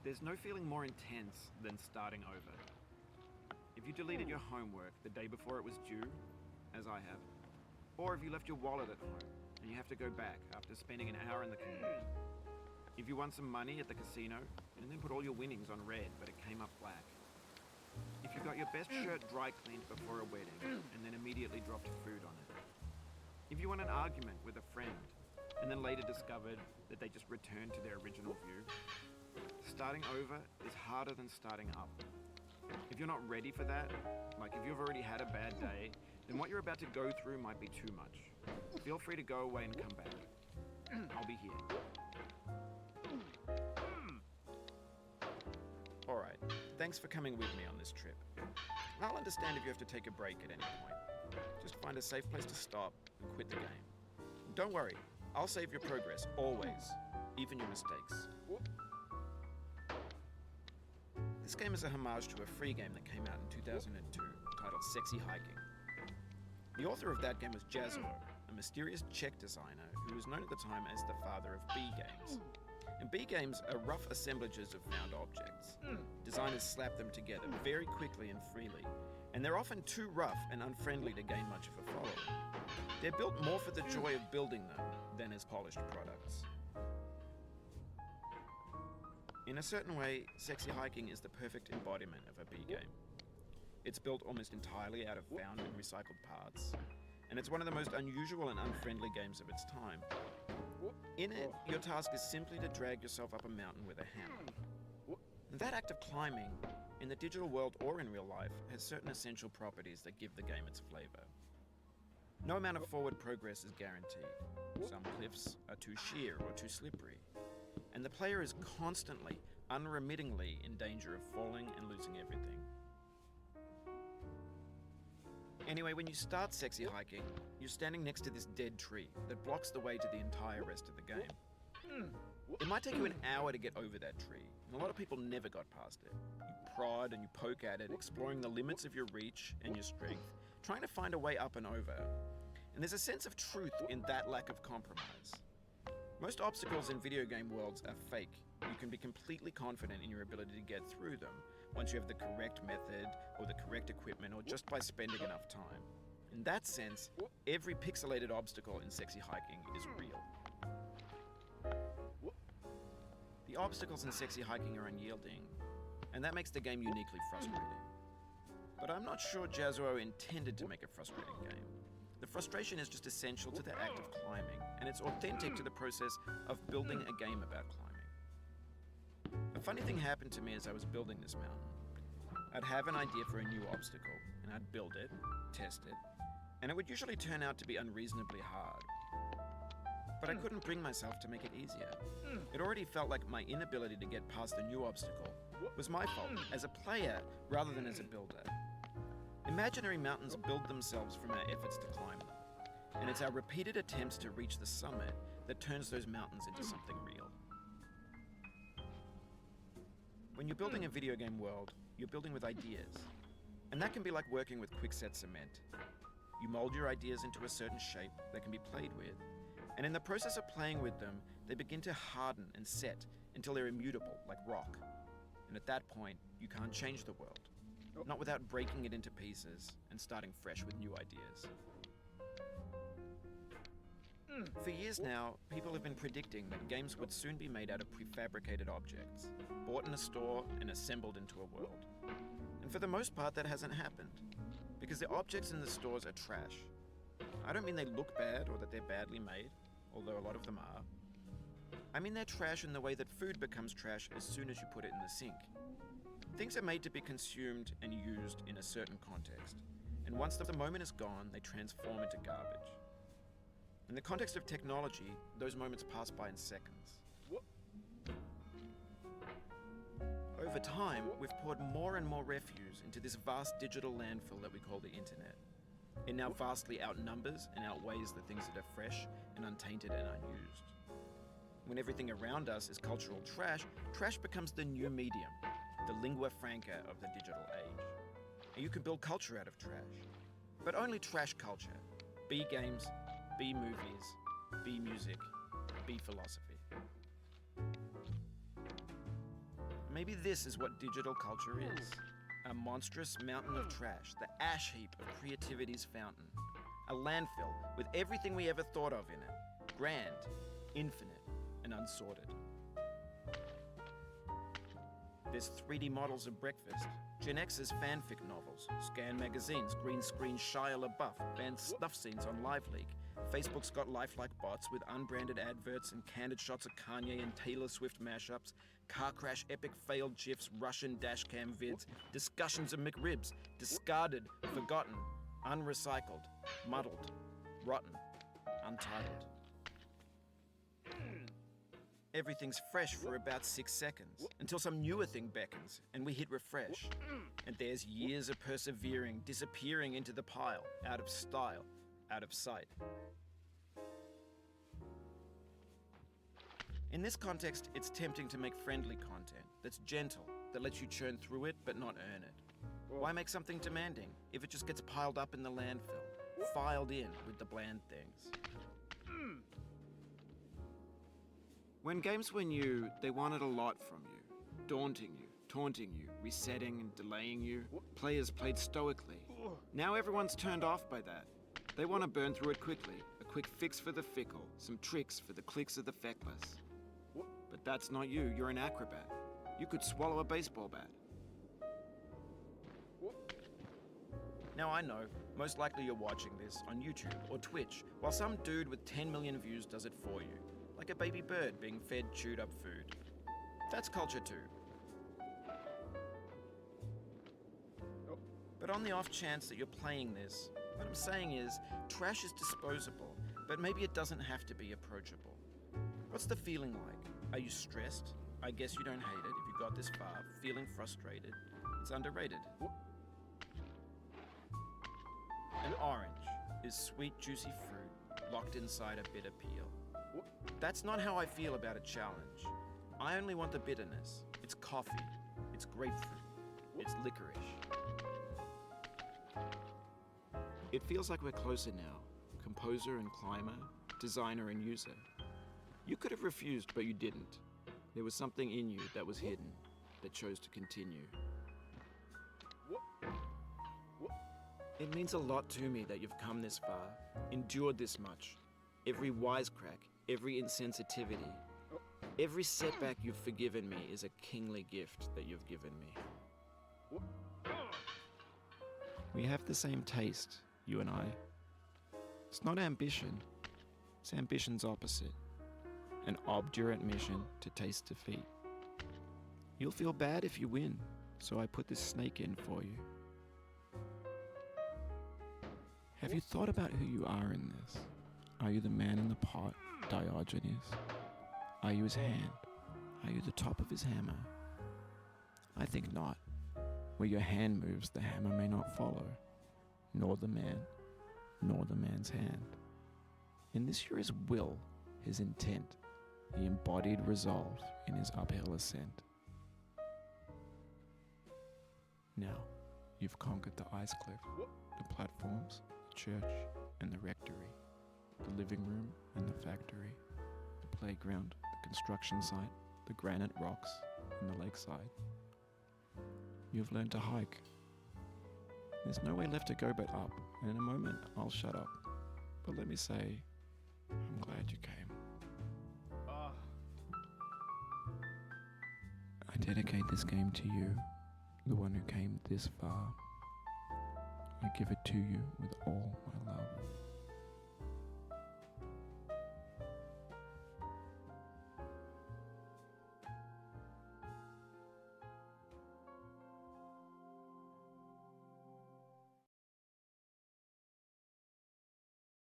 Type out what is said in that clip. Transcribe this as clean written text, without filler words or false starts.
There's no feeling more intense than starting over. If you deleted your homework the day before it was due, as I have, or if you left your wallet at home and you have to go back after spending an hour in the commute. If you won some money at the casino and then put all your winnings on red but it came up black. If you got your best shirt dry cleaned before a wedding and then immediately dropped food on it. If you won an argument with a friend and then later discovered that they just returned to their original view. Starting over is harder than starting up. If you're not ready for that, like if you've already had a bad day, then what you're about to go through might be too much. Feel free to go away and come back. I'll be here. Alright, thanks for coming with me on this trip. I'll understand if you have to take a break at any point. Just find a safe place to stop and quit the game. Don't worry, I'll save your progress, always, even your mistakes. This game is a homage to a free game that came out in 2002 titled Sexy Hiking. The author of that game was Jazzo, a mysterious Czech designer who was known at the time as the father of B games. And B games are rough assemblages of found objects. Designers slap them together very quickly and freely, and they're often too rough and unfriendly to gain much of a following. They're built more for the joy of building them than as polished products. In a certain way, Sexy Hiking is the perfect embodiment of a B game. It's built almost entirely out of found and recycled parts, and it's one of the most unusual and unfriendly games of its time. In it, your task is simply to drag yourself up a mountain with a hammer. And that act of climbing, in the digital world or in real life, has certain essential properties that give the game its flavor. No amount of forward progress is guaranteed. Some cliffs are too sheer or too slippery. And the player is constantly, unremittingly in danger of falling and losing everything. Anyway, when you start Sexy Hiking, you're standing next to this dead tree that blocks the way to the entire rest of the game. It might take you an hour to get over that tree, and a lot of people never got past it. You prod and you poke at it, exploring the limits of your reach and your strength, trying to find a way up and over. And there's a sense of truth in that lack of compromise. Most obstacles in video game worlds are fake. You can be completely confident in your ability to get through them once you have the correct method or the correct equipment or just by spending enough time. In that sense, every pixelated obstacle in Sexy Hiking is real. The obstacles in Sexy Hiking are unyielding, and that makes the game uniquely frustrating. But I'm not sure Jazzo intended to make a frustrating game. The frustration is just essential to the act of climbing, and it's authentic to the process of building a game about climbing. A funny thing happened to me as I was building this mountain. I'd have an idea for a new obstacle, and I'd build it, test it, and it would usually turn out to be unreasonably hard. But I couldn't bring myself to make it easier. It already felt like my inability to get past the new obstacle was my fault as a player rather than as a builder. Imaginary mountains build themselves from our efforts to climb them, and it's our repeated attempts to reach the summit that turns those mountains into something real. When you're building a video game world, you're building with ideas, and that can be like working with quickset cement. You mold your ideas into a certain shape that can be played with, and in the process of playing with them, they begin to harden and set until they're immutable, like rock. And at that point, you can't change the world. Not without breaking it into pieces and starting fresh with new ideas. For years now, people have been predicting that games would soon be made out of prefabricated objects, bought in a store and assembled into a world. And for the most part, that hasn't happened, because the objects in the stores are trash. I don't mean they look bad or that they're badly made, although a lot of them are. I mean they're trash in the way that food becomes trash as soon as you put it in the sink. Things are made to be consumed and used in a certain context, and once the moment is gone, they transform into garbage. In the context of technology, those moments pass by in seconds. Over time, we've poured more and more refuse into this vast digital landfill that we call the internet. It now vastly outnumbers and outweighs the things that are fresh and untainted and unused. When everything around us is cultural trash, trash becomes the new medium, the lingua franca of the digital age. And you can build culture out of trash, but only trash culture. B games, B movies, B music, B philosophy. Maybe this is what digital culture is. A monstrous mountain of trash, the ash heap of creativity's fountain. A landfill with everything we ever thought of in it. Grand, infinite, and unsorted. There's 3D models of breakfast, Gen X's fanfic novels, Scan magazines, green screen Shia LaBeouf, banned snuff scenes on LiveLeak. Facebook's got lifelike bots with unbranded adverts and candid shots of Kanye and Taylor Swift mashups, car crash epic failed GIFs, Russian dashcam vids, discussions of McRibs, discarded, forgotten, unrecycled, muddled, rotten, untitled. Everything's fresh for about 6 seconds, until some newer thing beckons, and we hit refresh. And there's years of persevering, disappearing into the pile, out of style, out of sight. In this context, it's tempting to make friendly content that's gentle, that lets you churn through it but not earn it. Why make something demanding if it just gets piled up in the landfill, filed in with the bland things? When games were new, they wanted a lot from you. Daunting you, taunting you, resetting and delaying you. Players played stoically. Now everyone's turned off by that. They want to burn through it quickly. A quick fix for the fickle, some tricks for the clicks of the feckless. But that's not you, you're an acrobat. You could swallow a baseball bat. Now I know, most likely you're watching this on YouTube or Twitch, while some dude with 10 million views does it for you. Like a baby bird being fed chewed up food. That's culture too. But on the off chance that you're playing this, what I'm saying is, trash is disposable, but maybe it doesn't have to be approachable. What's the feeling like? Are you stressed? I guess you don't hate it if you got this far, feeling frustrated. It's underrated. An orange is sweet, juicy fruit locked inside a bitter peel. That's not how I feel about a challenge. I only want the bitterness. It's coffee. It's grapefruit. It's licorice. It feels like we're closer now. Composer and climber, designer and user. You could have refused, but you didn't. There was something in you that was hidden, that chose to continue. It means a lot to me that you've come this far, endured this much. Every wisecrack, every insensitivity, every setback you've forgiven me is a kingly gift that you've given me. We have the same taste, you and I. It's not ambition, it's ambition's opposite. An obdurate mission to taste defeat. You'll feel bad if you win, so I put this snake in for you. Have you thought about who you are in this? Are you the man in the pot, Diogenes? Are you his hand? Are you the top of his hammer? I think not. Where your hand moves, the hammer may not follow, nor the man, nor the man's hand. In this you're his will, his intent, the embodied resolve in his uphill ascent. Now, you've conquered the ice cliff, the platforms, the church, and the rectory, the living room and the factory, the playground, the construction site, the granite rocks, and the lakeside. You've learned to hike. There's no way left to go but up, and in a moment I'll shut up. But let me say, I'm glad you came. I dedicate this game to you, the one who came this far. I give it to you with all my love.